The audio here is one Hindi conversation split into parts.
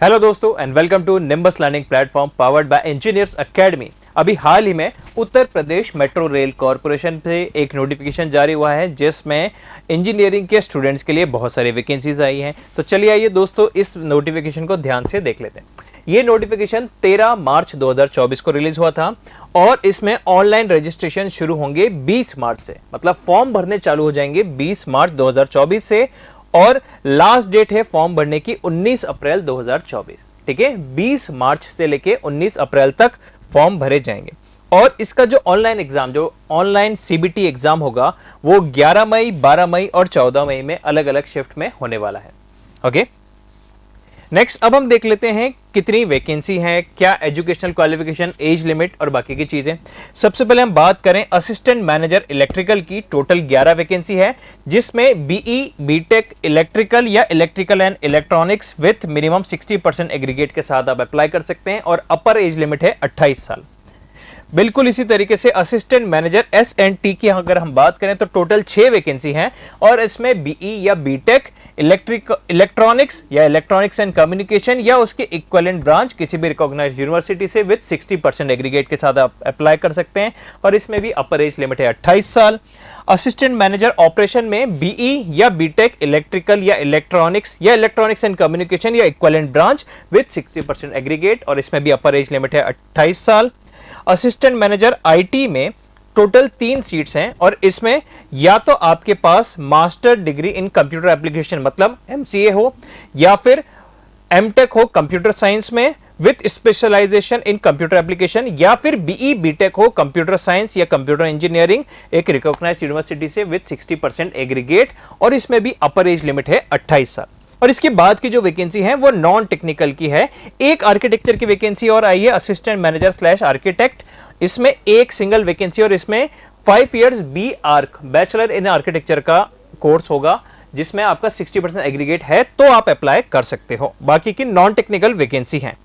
हेलो दोस्तों and welcome to Nimbus learning platform powered by engineers academy. अभी हाल ही में Uttar Pradesh metro rail corporation से एक नोटिफिकेशन जारी हुआ है जिसमें इंजीनियरिंग के स्टूडेंट्स के लिए बहुत सारी वैकेंसीज आई हैं। तो चलिए आइए दोस्तों इस नोटिफिकेशन को ध्यान से देख लेते हैं। ये नोटिफिकेशन 13 मार्च 2024 को रिलीज हुआ था और इसमें ऑनलाइन रजिस्ट्रेशन शुरू होंगे 20 मार्च से, मतलब फॉर्म भरने चालू हो जाएंगे 20 मार्च 2024 से और लास्ट डेट है फॉर्म भरने की 19 अप्रैल 2024। ठीक है, 20 मार्च से लेके 19 अप्रैल तक फॉर्म भरे जाएंगे और इसका जो ऑनलाइन एग्जाम, जो ऑनलाइन सीबीटी एग्जाम होगा वो 11 मई, 12 मई और 14 मई में अलग अलग शिफ्ट में होने वाला है। ओके, नेक्स्ट अब हम देख लेते हैं कितनी वैकेंसी है, क्या एजुकेशनल क्वालिफिकेशन, एज लिमिट और बाकी की चीजें। सबसे पहले हम बात करें असिस्टेंट मैनेजर इलेक्ट्रिकल की। टोटल 11 वैकेंसी है जिसमें बीई, बीटेक इलेक्ट्रिकल या electrical and electronics with minimum 60% aggregate के साथ आप अप्लाई कर सकते हैं और अपर एज लिमिट है 28 साल। बिल्कुल इसी तरीके से असिस्टेंट मैनेजर एस&टी की अगर हम बात करें तो टोटल 6 वैकेंसी हैं और इसमें बीई या बीटेक इलेक्ट्रॉनिक्स या इलेक्ट्रॉनिक्स एंड कम्युनिकेशन या उसके इक्विवेलेंट ब्रांच किसी भी रिकॉग्नाइज्ड यूनिवर्सिटी से विद 60% एग्रीगेट के साथ आप अप्लाई कर सकते हैं और इसमें भी अपर एज लिमिट है 28 साल। असिस्टेंट मैनेजर ऑपरेशन में बीई या बीटेक इलेक्ट्रिकल या इलेक्ट्रॉनिक्स एंड कम्युनिकेशन या इक्विवेलेंट ब्रांच विद 60% एग्रीगेट और इसमें भी अपर एज लिमिट है 28 साल। असिस्टेंट मैनेजर आईटी में टोटल 3 सीट्स हैं और इसमें या तो आपके पास master degree in computer application मतलब एमसीए हो या फिर एमटेक हो कंप्यूटर साइंस में with specialisation in computer application या फिर बीई बीटेक हो कंप्यूटर साइंस या कंप्यूटर इंजीनियरिंग एक रिकॉग्नाइज्ड यूनिवर्सिटी से विथ 60% एग्रीगेट और इसमें भी अपर एज लिमिट है 28 साल। और इसके बाद की जो वैकेंसी है वो नॉन टेक्निकल की है। एक आर्किटेक्चर की वैकेंसी और आई है असिस्टेंट मैनेजर स्लैश आर्किटेक्ट। इसमें एक सिंगल वैकेंसी और इसमें 5 years B Arch bachelor in architecture का कोर्स होगा जिसमें आपका 60% एग्रीगेट है तो आप अप्लाई कर सकते हो। बाकी की नॉन टेक्निकल वैकेंसी है।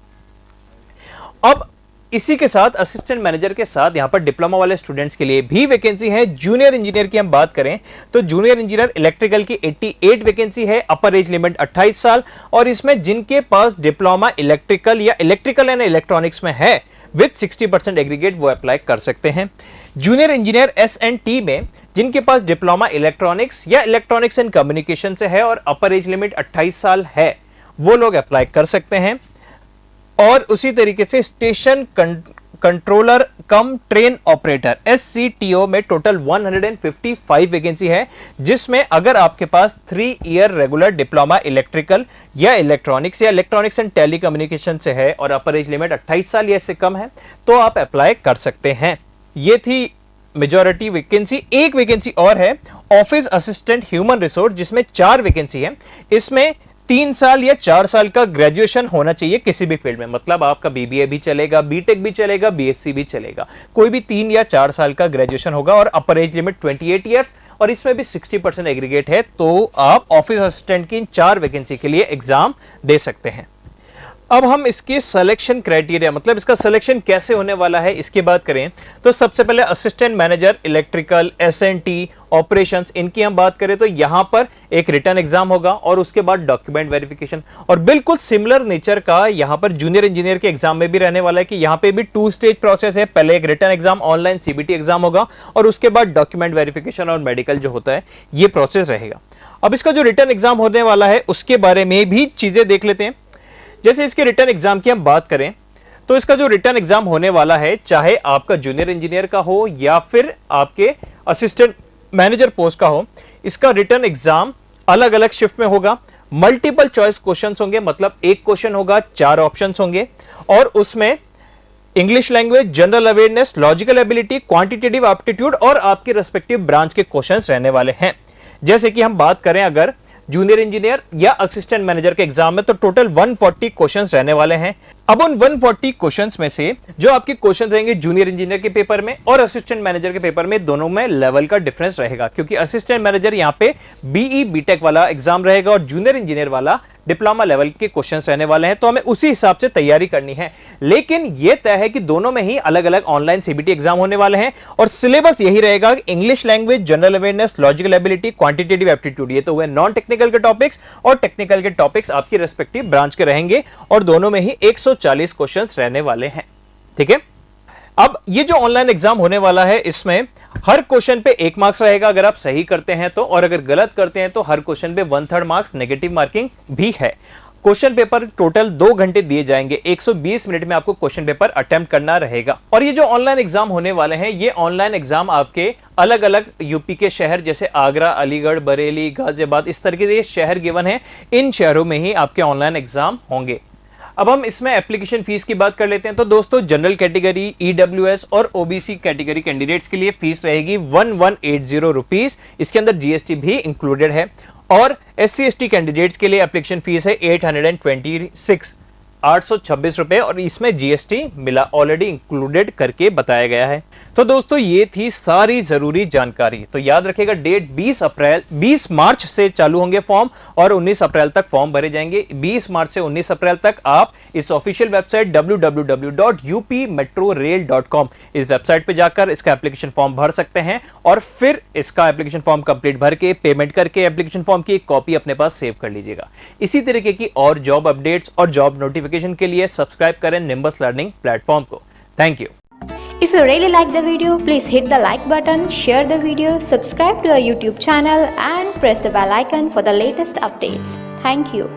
अब इसी के साथ असिस्टेंट मैनेजर के साथ यहां पर डिप्लोमा वाले स्टूडेंट्स के लिए भी वैकेंसी है। जूनियर इंजीनियर की हम बात करें तो जूनियर इंजीनियर इलेक्ट्रिकल की 88 वैकेंसी है, अपर एज लिमिट 28 साल और इसमें जिनके पास डिप्लोमा इलेक्ट्रिकल या इलेक्ट्रिकल एंड इलेक्ट्रॉनिक्स में है विद 60% एग्रीगेट वो अप्लाई कर सकते हैं। जूनियर इंजीनियर एस&टी में जिनके पास डिप्लोमा इलेक्ट्रॉनिक्स या इलेक्ट्रॉनिक्स एंड कम्युनिकेशन से है और अपर एज लिमिट 28 साल है वो लोग अप्लाई कर सकते हैं। और उसी तरीके से station controller cum train operator SCTO में टोटल 155 वैकेंसी है जिसमें अगर आपके पास 3 ईयर रेगुलर डिप्लोमा इलेक्ट्रिकल या इलेक्ट्रॉनिक्स एंड टेलीकम्युनिकेशन से है और अपर एज लिमिट 28 साल या इससे कम है तो आप अप्लाई कर सकते हैं। ये थी मेजॉरिटी वैकेंसी। एक वैकेंसी और है ऑफिस असिस्टेंट ह्यूमन रिसोर्स जिसमें 4 वैकेंसी है। इसमें 3 साल या 4 साल का ग्रेजुएशन होना चाहिए किसी भी फील्ड में, मतलब आपका बीबीए भी चलेगा, बीटेक भी चलेगा, बीएससी भी चलेगा, कोई भी 3 या 4 साल का ग्रेजुएशन होगा और अपर एज लिमिट 28 इयर्स और इसमें भी 60% एग्रीगेट है तो आप ऑफिस असिस्टेंट की इन 4 वैकेंसी के लिए एग्जाम दे सकते हैं। अब हम इसके सिलेक्शन क्राइटेरिया मतलब इसका सिलेक्शन कैसे होने वाला है इसकी बात करें तो सबसे पहले असिस्टेंट मैनेजर इलेक्ट्रिकल, एस&टी, ऑपरेशंस इनकी हम बात करें तो यहां पर एक रिटन एग्जाम होगा और उसके बाद डॉक्यूमेंट वेरिफिकेशन और बिल्कुल सिमिलर नेचर का यहां पर जूनियर इंजीनियर के एग्जाम में भी रहने वाला है कि यहां पे भी 2 स्टेज प्रोसेस है। पहले एक written exam online CBT exam होगा और उसके बाद डॉक्यूमेंट वेरिफिकेशन और मेडिकल जो होता है ये प्रोसेस रहेगा। अब इसका जो रिटन एग्जाम होने वाला है उसके बारे में भी चीजें देख लेते हैं। जैसे इसके रिटर्न एग्जाम की हम बात करें तो इसका जो रिटर्न एग्जाम होने वाला है चाहे आपका जूनियर इंजीनियर का हो या फिर आपके असिस्टेंट मैनेजर पोस्ट का हो, इसका रिटर्न एग्जाम अलग अलग शिफ्ट में होगा। मल्टीपल चॉइस क्वेश्चंस होंगे, मतलब एक क्वेश्चन होगा, 4 ऑप्शंस होंगे और उसमें English language, general awareness, logical ability, quantitative aptitude और आपके रेस्पेक्टिव ब्रांच के क्वेश्चंस रहने वाले हैं। जैसे कि हम बात करें अगर जूनियर इंजीनियर या असिस्टेंट मैनेजर के एग्जाम में तो टोटल 140 क्वेश्चंस रहने वाले हैं। अब उन 140 क्वेश्चंस में से जो आपके क्वेश्चंस रहेंगे जूनियर इंजीनियर के पेपर में और असिस्टेंट मैनेजर के पेपर में दोनों में लेवल का डिफरेंस रहेगा क्योंकि असिस्टेंट मैनेजर यहां पे बीई बीटेक वाला एग्जाम रहेगा और जूनियर इंजीनियर वाला डिप्लोमा लेवल के क्वेश्चंस रहने वाले हैं, तो हमें उसी हिसाब से तैयारी करनी है। लेकिन यह तय है कि दोनों में ही अलग अलग ऑनलाइन सीबीटी एग्जाम होने वाले हैं और सिलेबस यही रहेगा, English language, general awareness, logical ability, quantitative aptitude. ये तो हुए नॉन टेक्निकल के टॉपिक्स, और टेक्निकल के टॉपिक्स आपकी रेस्पेक्टिव ब्रांच के रहेंगे और दोनों में ही 140 क्वेश्चंस रहने वाले हैं। ठीक है, अब ये जो ऑनलाइन एग्जाम होने वाला है, इसमें हर क्वेश्चन पे 1 मार्क्स रहेगा अगर आप सही करते हैं तो, और अगर गलत करते हैं तो हर क्वेश्चन पे 1/3 मार्क्स नेगेटिव मार्किंग भी है। क्वेश्चन पेपर टोटल 2 घंटे दिए जाएंगे, 120 मिनट में आपको क्वेश्चन पेपर अटेम्प्ट करना रहेगा। और ये जो ऑनलाइन एग्जाम होने वाले हैं, ये ऑनलाइन एग्जाम आपके अलग अलग यूपी के शहर जैसे आगरा, अलीगढ़, बरेली, गाजियाबाद, इस तरीके से शहर गिवन है, इन शहरों में ही आपके ऑनलाइन एग्जाम होंगे। अब हम इसमें एप्लीकेशन फीस की बात कर लेते हैं। तो दोस्तों, जनरल कैटेगरी, ईडब्ल्यूएस और ओबीसी कैटेगरी कैंडिडेट्स के लिए फीस रहेगी 1180 रुपीज, इसके अंदर जीएसटी भी इंक्लूडेड है। और एससी एसटी कैंडिडेट्स के लिए एप्लीकेशन फीस है 826 रुपए, और इसमें जीएसटी मिला ऑलरेडी इंक्लूडेड करके बताया गया है। तो दोस्तों, ये थी सारी जरूरी जानकारी। तो याद रखिएगा, डेट 20 मार्च से चालू होंगे फॉर्म और 19 अप्रैल तक फॉर्म भरे जाएंगे। 20 मार्च से 19 अप्रैल तक आप इस ऑफिशियल वेबसाइट www.upmetrorail.com इस वेबसाइट पे जाकर इसका एप्लीकेशन फॉर्म भर सकते हैं और फिर इसका एप्लीकेशन फॉर्म कंप्लीट भर के पेमेंट करके एप्लीकेशन फॉर्म की एक कॉपी अपने पास सेव कर लीजिएगा। इसी तरीके की और जॉब अपडेट्स और जॉब नोटिफिकेशन के लिए सब्सक्राइब करें निम्बस लर्निंग प्लेटफॉर्म को। Thank you. If you really like the video, please hit the like button, share the video, subscribe to our YouTube channel and press the bell icon for the latest updates. Thank you.